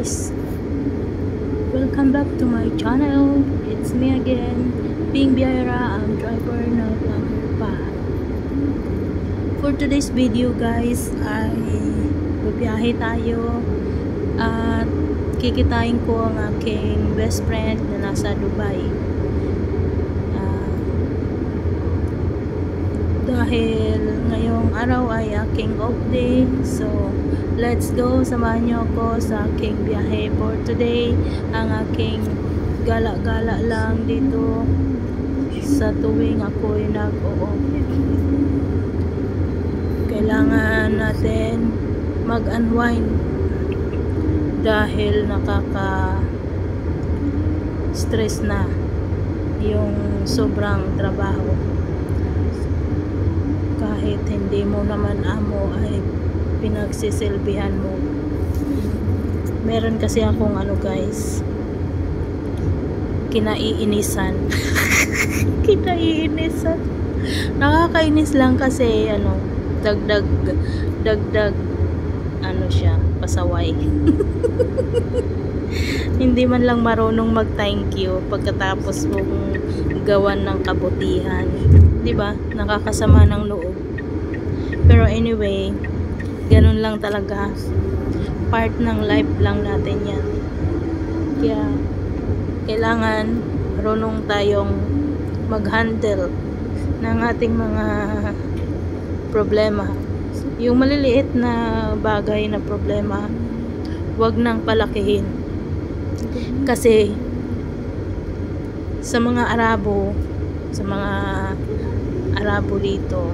guys, welcome back to my channel. It's me again, Ping Biara, ang driver na vlogger pa. For today's video guys ay bubiyahe tayo at kikitain ko ang aking best friend na nasa Dubai. Dahil ngayong araw ay aking off day, so let's go, samahan niyo ako sa aking biyahe for today. Ang aking gala-gala lang dito sa tuwing ako'y nag-o-off. Kailangan natin mag-unwind dahil nakaka-stress na yung sobrang trabaho. Kahit hindi mo naman amo ay pinagsisilbihan mo. Meron kasi akong guys, kinaiinisan. Kinaiinisan. Nakakainis lang kasi dagdag siya, pasaway. Hindi man lang marunong mag thank you pagkatapos mong gawan ng kabutihan, 'di ba? Nakakasama ng loob. Pero anyway, ganun lang talaga, part ng life lang natin yan. Kaya kailangan marunong tayong mag-handle ng ating mga problema. Yung maliliit na bagay na problema, wag nang palakihin. Kasi sa mga Arabo dito,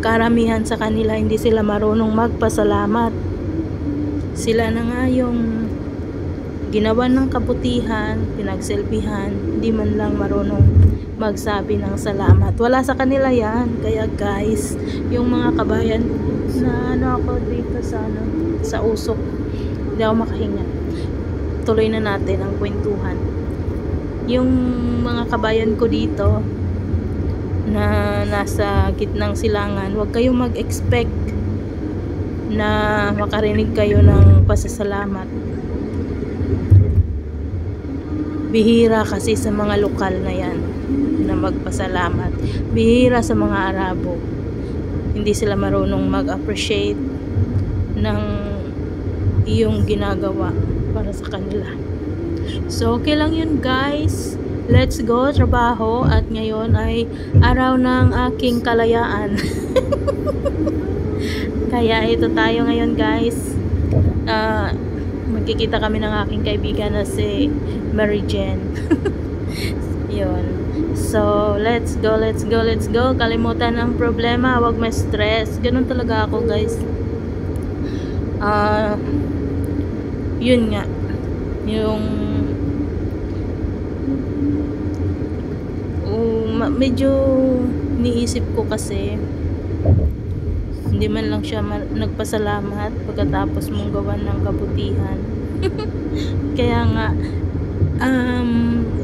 karamihan sa kanila hindi sila marunong magpasalamat. Sila na nga yung ginawa ng kabutihan, pinagselbihan, hindi man lang marunong magsabi ng salamat. Wala sa kanila yan. Kaya guys, yung mga kabayan na ako dito sa usok, hindi ako makahinga. Tuloy na natin ang kwentuhan. Yung mga kabayan ko dito na nasa gitnang silangan, huwag kayong mag-expect na makarinig kayo ng pasasalamat. Bihira kasi sa mga lokal na yan na magpasalamat. Bihira sa mga Arabo. Hindi sila marunong mag-appreciate ng iyong ginagawa para sa kanila. So okay lang yun guys. Let's go, trabaho. At ngayon ay araw ng aking kalayaan. Kaya ito tayo ngayon guys. Magkikita kami ng aking kaibigan na si Mary Jane. Yun. So let's go. Kalimutan ang problema, wag ma-stress. Ganun talaga ako guys. Yun nga, yung medyo niisip ko kasi hindi man lang siya nagpasalamat pagkatapos mong gawan ng kabutihan. Kaya nga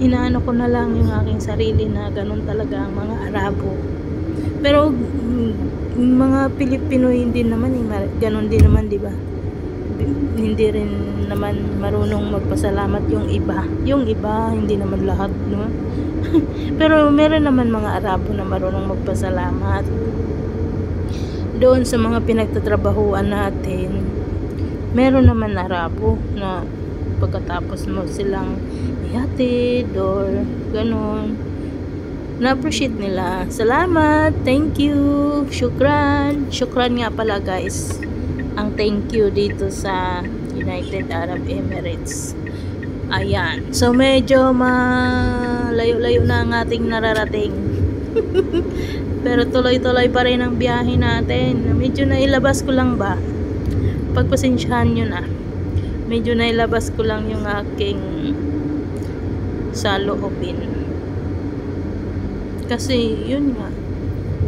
inaano ko na lang yung aking sarili na ganun talaga ang mga Arabo. Pero mga Pilipino hindi naman ganun din naman, di ba? Hindi rin naman marunong magpasalamat yung iba. Yung iba, hindi naman lahat, no? Pero meron naman mga Arabo na marunong magpasalamat. Doon sa mga pinagtatrabahuan natin, meron naman Arabo na pagkatapos mo silang ihatid or ganun, na-appreciate nila. Salamat, thank you, syukran nga pala guys, ang thank you dito sa United Arab Emirates. Ayan, so medyo malayo-layo na ang ating nararating. Pero tuloy-tuloy pa rin ang biyahe natin. Medyo nailabas ko lang ba, pagpasensyahan nyo na, medyo nailabas ko lang yung aking saloobin. Kasi yun nga,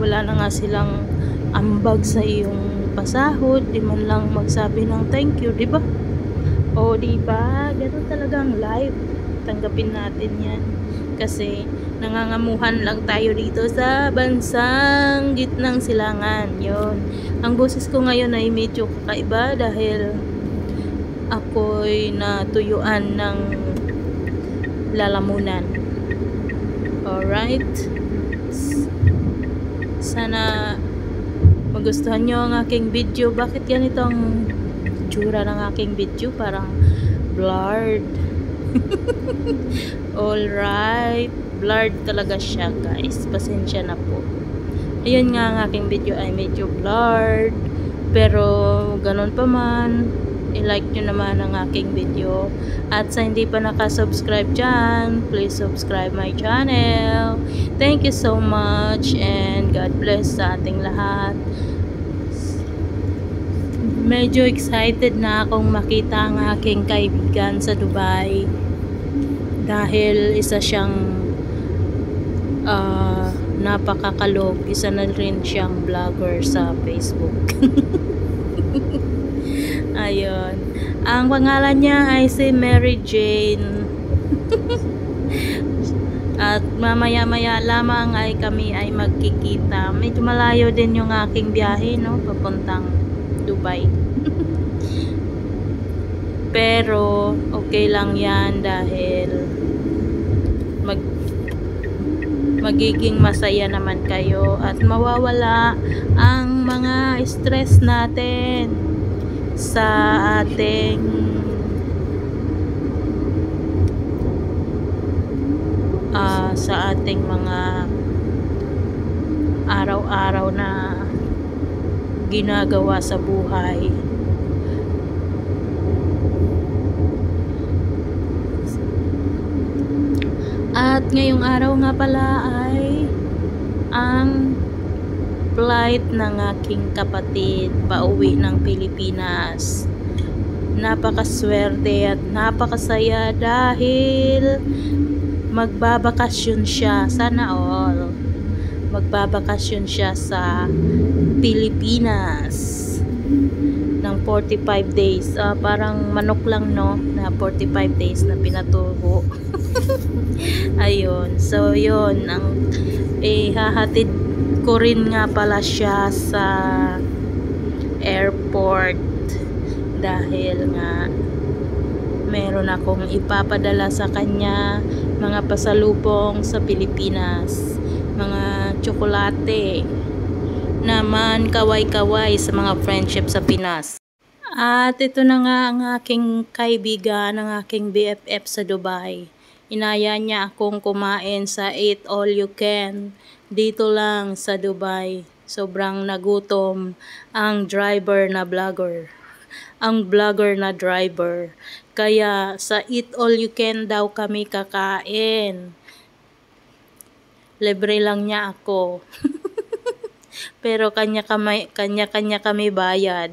wala na nga silang ambag sa iyong pasahod, di man lang magsabi ng thank you, di ba? O di ba, ganun talaga ang life. Tanggapin natin yan kasi nangangamuhan lang tayo dito sa bansang gitnang silangan. Yun, ang boses ko ngayon ay medyo kakaiba dahil ako'y natuyuan ng lalamunan. Alright? Sana magustuhan nyo ang aking video. Bakit ganito ang tsura ng aking video? Parang blurred. Alright. Blurred talaga siya, guys. Pasensya na po. Ayun nga, ang aking video ay medyo blurred. Pero ganun pa man, i-like nyo naman ang aking video. At sa hindi pa nakasubscribe dyan, please subscribe my channel. Thank you so much and God bless sa ating lahat. Medyo excited na akong makita ang aking kaibigan sa Dubai. Dahil isa siyang napakakalog. Isa na rin siyang vlogger sa Facebook. Ayun. Ang pangalan niya ay si Mary Jane. At mamaya-maya lamang ay kami ay magkikita. Medyo malayo din yung aking biyahe, no? Papuntang Dubai. Pero okay lang yan dahil magiging masaya naman kayo at mawawala ang mga stress natin sa ating mga araw-araw na ginagawa sa buhay. At ngayong araw nga pala ay ang flight ng aking kapatid pauwi ng Pilipinas. Napakaswerte at napakasaya dahil magbabakasyon siya. Sana all. Magbabakasyon siya sa Pilipinas ng 45 days. Parang manok lang, no? Na 45 days na pinatubo. Ayun. So, yun. Hahatid ko rin nga pala siya sa airport dahil nga meron akong ipapadala sa kanya mga pasalubong sa Pilipinas, mga tsokolate naman, kaway-kaway sa mga friendship sa Pinas. At ito na nga ang aking kaibigan, ang aking BFF sa Dubai. Inaya niya akong kumain sa Eat All You Can dito lang sa Dubai. Sobrang nagutom ang driver na vlogger. Ang vlogger na driver. Kaya sa Eat All You Can daw kami kakain. Libre lang niya ako. Pero kanya-kanya kami bayad.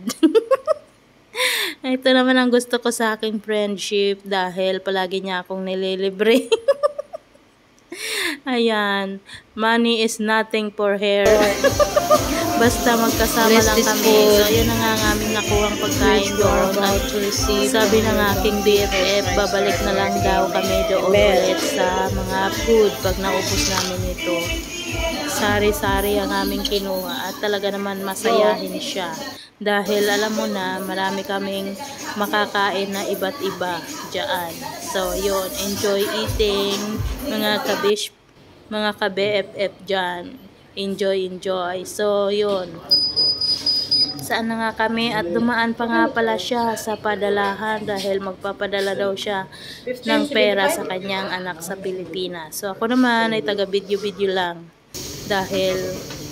Ito naman ang gusto ko sa aking friendship dahil palagi niya akong nililibre. Ayan. Money is nothing for her. Basta magkasama lang kami. So, yun na nga ang aming nakuhang pagkain doon. At sabi ng aking BFF, babalik na lang daw kami doon ulit sa mga food pag naubos namin ito. Sari-sari ang aming kinuha at talaga naman masayahin siya. Dahil alam mo na, marami kaming makakain na iba't iba dyan. So, yun. Enjoy eating, mga ka-BFF dyan. Enjoy. So, yun. Saan na nga kami at dumaan pa nga pala siya sa padalahan dahil magpapadala daw siya ng pera sa kanyang anak sa Pilipinas. So, ako naman ay taga-video-video lang dahil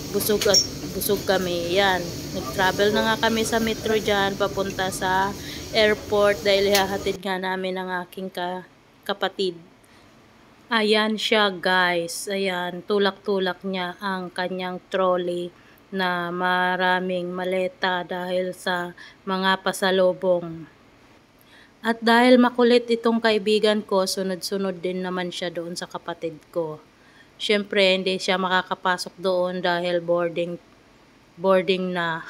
busog kami. Yan. Nag-travel na nga kami sa metro dyan papunta sa airport dahil hahatid nga namin ang aking kapatid. Ayan siya, guys. Ayan, tulak-tulak niya ang kanyang trolley na maraming maleta dahil sa mga pasalubong. At dahil makulit itong kaibigan ko, sunod-sunod din naman siya doon sa kapatid ko. Siyempre, hindi siya makakapasok doon dahil boarding na.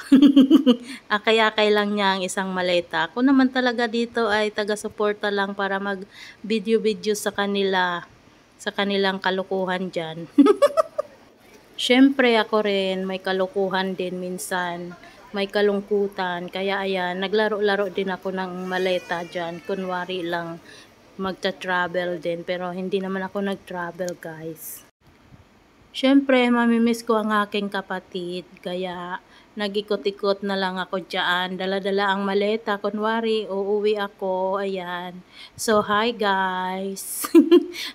Akay-akay lang niya ang isang maleta. Ako naman talaga dito ay taga-suporta lang para mag-video-video sa kanilang kalukuhan dyan. Siyempre ako rin may kalukuhan din minsan. may kalungkutan. Kaya ayan, naglaro-laro din ako ng maleta dyan. Kunwari lang magta-travel din. Pero hindi naman ako nag-travel, guys. Siyempre, mamimiss ko ang aking kapatid. Kaya nag-ikot-ikot na lang ako dyan. Dala-dala ang maleta. Kunwari, uuwi ako. Ayan. So, hi guys.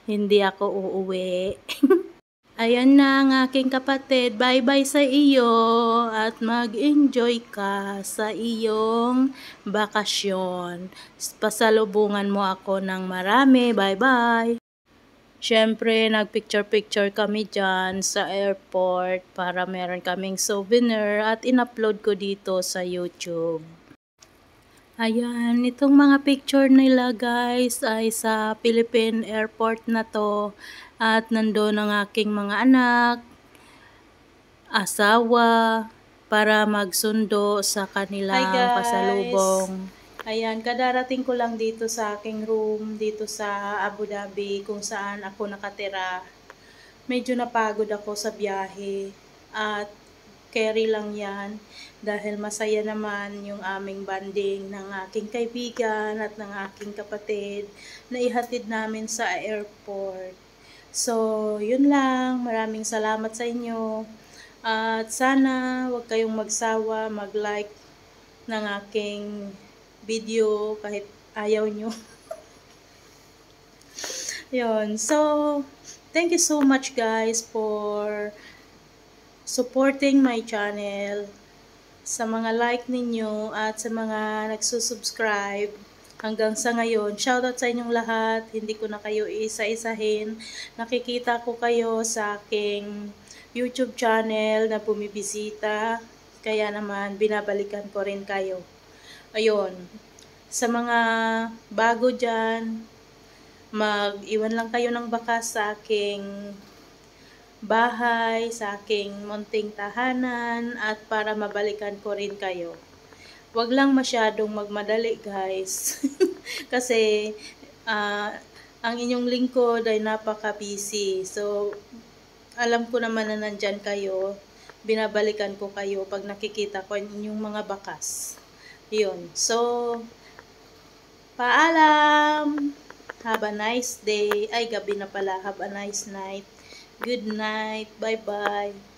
Hindi ako uuwi. Ayan na ang aking kapatid. Bye-bye sa iyo. At mag-enjoy ka sa iyong bakasyon. Pasalubungan mo ako ng marami. Bye-bye. Siyempre, nagpicture-picture kami dyan sa airport para meron kaming souvenir at in-upload ko dito sa YouTube. Ayan, itong mga picture nila guys ay sa Philippine Airport na to. At nandoon ang aking mga anak, asawa, para magsundo sa kanilang pasalubong. Ayan, kadarating ko lang dito sa aking room, dito sa Abu Dhabi, kung saan ako nakatira. Medyo napagod ako sa biyahe at carry lang yan dahil masaya naman yung aming banding ng aking kaibigan at ng aking kapatid na ihatid namin sa airport. So, yun lang. Maraming salamat sa inyo. At sana huwag kayong magsawa, mag-like ng aking video kahit ayaw nyo. Yun. So, thank you so much guys for supporting my channel. Sa mga like ninyo at sa mga nagsusubscribe hanggang sa ngayon. Shoutout sa inyong lahat. Hindi ko na kayo isa-isahin. Nakikita ko kayo sa aking YouTube channel na bumibisita. Kaya naman, binabalikan ko rin kayo. Ayun, sa mga bago dyan, mag-iwan lang kayo ng bakas sa aking bahay, sa aking munting tahanan, at para mabalikan ko rin kayo. Huwag lang masyadong magmadali guys, kasi ang inyong lingkod ay napaka-busy. So, alam ko naman na nandyan kayo, binabalikan ko kayo pag nakikita ko ang inyong mga bakas. Yun. So, paalam! Have a nice day. Ay, gabi na pala. Have a nice night. Good night. Bye-bye.